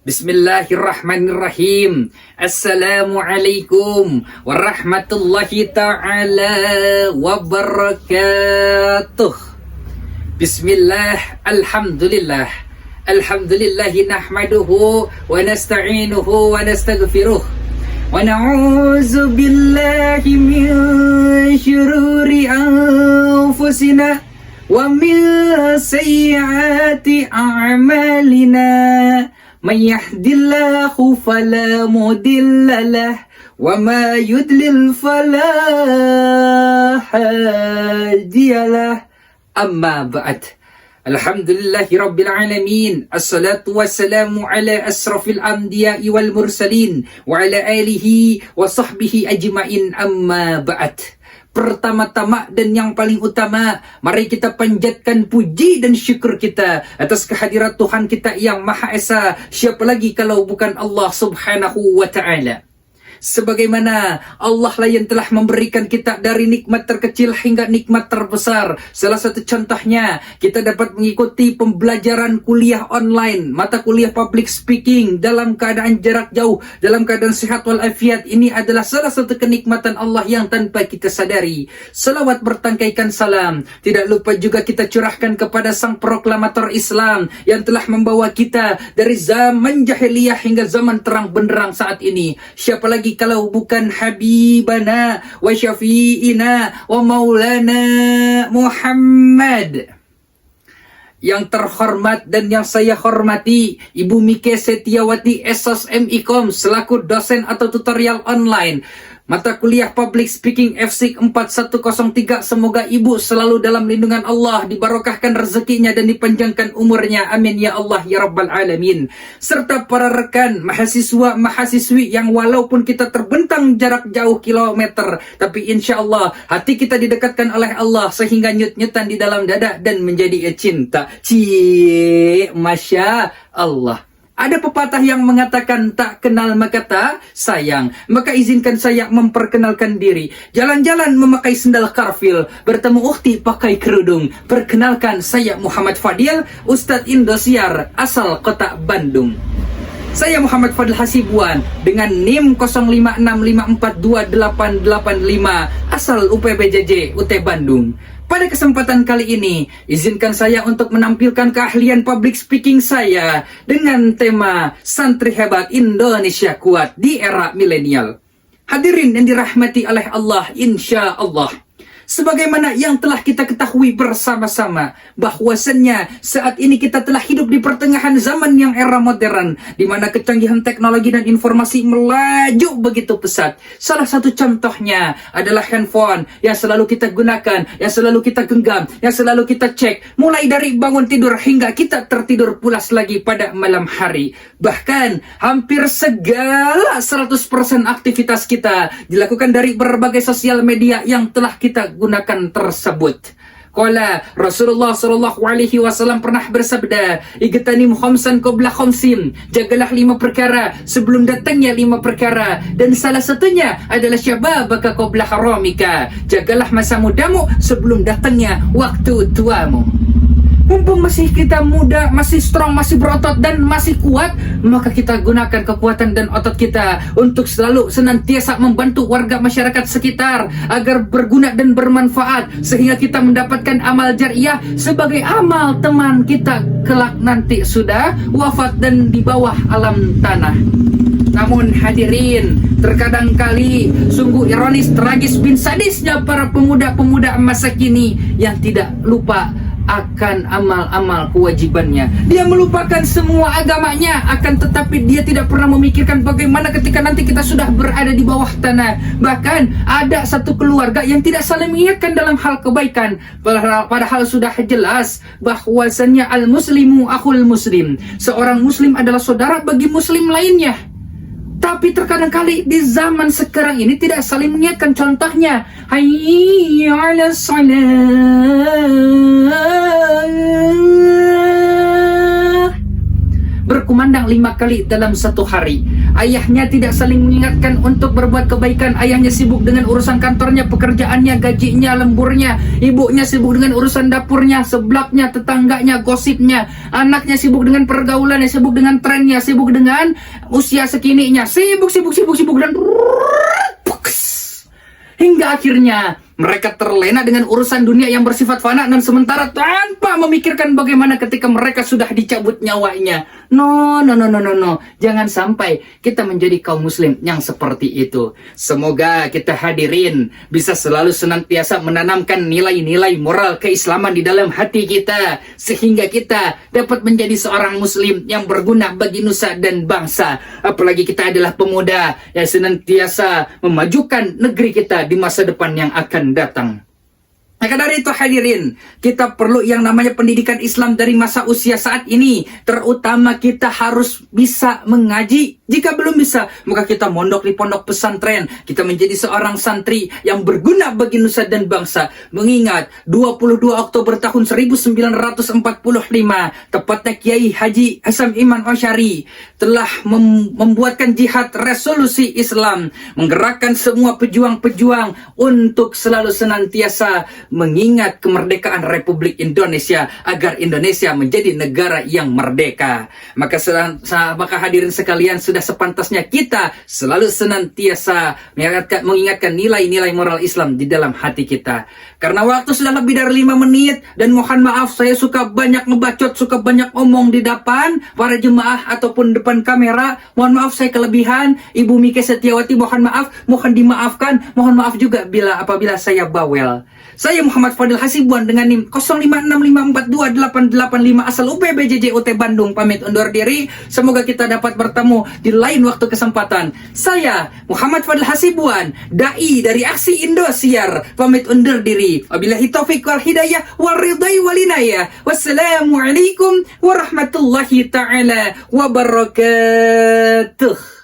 Bismillahirrahmanirrahim. Assalamualaikum warahmatullahi ta'ala wabarakatuh. Bismillah, alhamdulillah. Alhamdulillahi nahmaduhu wa nasta'inuhu wa nastaghfiruh. Wa na'udzu billahi min syururi anfusina wa min sayyiati a'malina. Man yahdillahu fala mudilla lah wa ma yudlil fala hadiyalah. Amma ba'd. Alhamdulillahi rabbil alamin. Assalatu wassalamu ala asrafil anbiya'i wal mursalin wa ala alihi wa sahbihi ajma'in. Amma ba'd. Pertama-tama dan yang paling utama, mari kita panjatkan puji dan syukur kita atas kehadirat Tuhan kita yang Maha Esa. Siapa lagi kalau bukan Allah Subhanahu wa Ta'ala? Sebagaimana Allah lah yang telah memberikan kita dari nikmat terkecil hingga nikmat terbesar. Salah satu contohnya, kita dapat mengikuti pembelajaran kuliah online, mata kuliah public speaking dalam keadaan jarak jauh, dalam keadaan sehat walafiat. Ini adalah salah satu kenikmatan Allah yang tanpa kita sadari. Salawat bertangkaikan salam tidak lupa juga kita curahkan kepada sang proklamator Islam yang telah membawa kita dari zaman jahiliyah hingga zaman terang benderang saat ini. Siapa lagi kalau bukan Habibana wa Syafi'ina wa Maulana Muhammad. Yang terhormat dan yang saya hormati, Ibu Mike Setiawati SOS MIKOM selaku dosen atau tutorial online mata kuliah Public Speaking FSIK 4103. Semoga Ibu selalu dalam lindungan Allah, dibarokahkan rezekinya dan dipanjangkan umurnya. Amin ya Allah ya Rabbal Alamin. Serta para rekan mahasiswa-mahasiswi yang walaupun kita terbentang jarak jauh kilometer, tapi insya Allah hati kita didekatkan oleh Allah sehingga nyut-nyutan di dalam dada dan menjadi cinta. Masya Allah. Ada pepatah yang mengatakan tak kenal maka tak sayang. Maka izinkan saya memperkenalkan diri. Jalan-jalan memakai sendal karfil, bertemu ukhti pakai kerudung. Perkenalkan, saya Muhammad Fadil, Ustadz Indosiar, asal kota Bandung. Saya Muhammad Fadil Hasibuan dengan NIM 0565428885, asal UPBJJ UT Bandung. Pada kesempatan kali ini, izinkan saya untuk menampilkan keahlian public speaking saya dengan tema Santri Hebat Indonesia Kuat di Era Milenial. Hadirin yang dirahmati oleh Allah, insya Allah. Sebagaimana yang telah kita ketahui bersama-sama, bahwasannya saat ini kita telah hidup di pertengahan zaman yang era modern, di mana kecanggihan teknologi dan informasi melaju begitu pesat. Salah satu contohnya adalah handphone yang selalu kita gunakan, yang selalu kita genggam, yang selalu kita cek, mulai dari bangun tidur hingga kita tertidur pulas lagi pada malam hari. Bahkan hampir segala 100% aktivitas kita dilakukan dari berbagai sosial media yang telah kita gunakan tersebut. Qala Rasulullah sallallahu alaihi wasallam pernah bersabda, "Igtanim khamsan qabla khamsin." Jagalah 5 perkara sebelum datangnya 5 perkara, dan salah satunya adalah syababaka qabla haramika. Jagalah masa mudamu sebelum datangnya waktu tuamu. Mumpung masih kita muda, masih strong, masih berotot dan masih kuat, maka kita gunakan kekuatan dan otot kita untuk selalu senantiasa membantu warga masyarakat sekitar agar berguna dan bermanfaat, sehingga kita mendapatkan amal jariah sebagai amal teman kita kelak nanti sudah wafat dan di bawah alam tanah. Namun hadirin, terkadang kali sungguh ironis, tragis, bin sadisnya para pemuda-pemuda masa kini yang tidak lupa akan amal-amal kewajibannya. Dia melupakan semua agamanya, akan tetapi dia tidak pernah memikirkan bagaimana ketika nanti kita sudah berada di bawah tanah. Bahkan ada satu keluarga yang tidak saling mengingatkan dalam hal kebaikan, padahal sudah jelas bahwasannya al-muslimu akhul muslim. Seorang muslim adalah saudara bagi muslim lainnya. Tapi terkadang kali di zaman sekarang ini tidak saling mengingatkan. Contohnya, hayya 'alas salah, berkumandang 5 kali dalam satu hari. Ayahnya tidak saling mengingatkan untuk berbuat kebaikan. Ayahnya sibuk dengan urusan kantornya, pekerjaannya, gajinya, lemburnya. Ibunya sibuk dengan urusan dapurnya, seblaknya, tetangganya, gosipnya. Anaknya sibuk dengan pergaulannya, sibuk dengan trennya, sibuk dengan usia sekininya. Sibuk dan hingga akhirnya mereka terlena dengan urusan dunia yang bersifat fana dan sementara tanpa memikirkan bagaimana ketika mereka sudah dicabut nyawanya. No. Jangan sampai kita menjadi kaum muslim yang seperti itu. Semoga kita hadirin bisa selalu senantiasa menanamkan nilai-nilai moral keislaman di dalam hati kita, sehingga kita dapat menjadi seorang muslim yang berguna bagi nusa dan bangsa. Apalagi kita adalah pemuda yang senantiasa memajukan negeri kita di masa depan yang akan datang. Maka dari itu hadirin, kita perlu yang namanya pendidikan Islam dari masa usia saat ini. Terutama kita harus bisa mengaji. Jika belum bisa, maka kita mondok di pondok pesantren. Kita menjadi seorang santri yang berguna bagi nusa dan bangsa. Mengingat 22 Oktober tahun 1945, tepatnya Kiai Haji Hasyim Iman Asy'ari telah membuatkan jihad resolusi Islam, menggerakkan semua pejuang-pejuang untuk selalu senantiasa mengingat kemerdekaan Republik Indonesia agar Indonesia menjadi negara yang merdeka. Maka hadirin sekalian, sudah sepantasnya kita selalu senantiasa mengingatkan nilai-nilai moral Islam di dalam hati kita. Karena waktu sudah lebih dari 5 menit dan mohon maaf saya suka banyak ngebacot, suka banyak omong di depan para jemaah ataupun depan kamera. Mohon maaf saya kelebihan. Ibu Mike Setiawati mohon maaf, mohon dimaafkan. Mohon maaf juga apabila saya bawel. Saya Muhammad Fadil Hasibuan dengan NIM 0565428885 asal UPBJJ UT Bandung pamit undur diri. Semoga kita dapat bertemu di lain waktu kesempatan. Saya Muhammad Fadil Hasibuan, dai dari Aksi Indosiar, pamit undur diri. Wabillahi taufiq wal hidayah wal ridai wal inayah. Wassalamualaikum warahmatullahi taala wabarakatuh.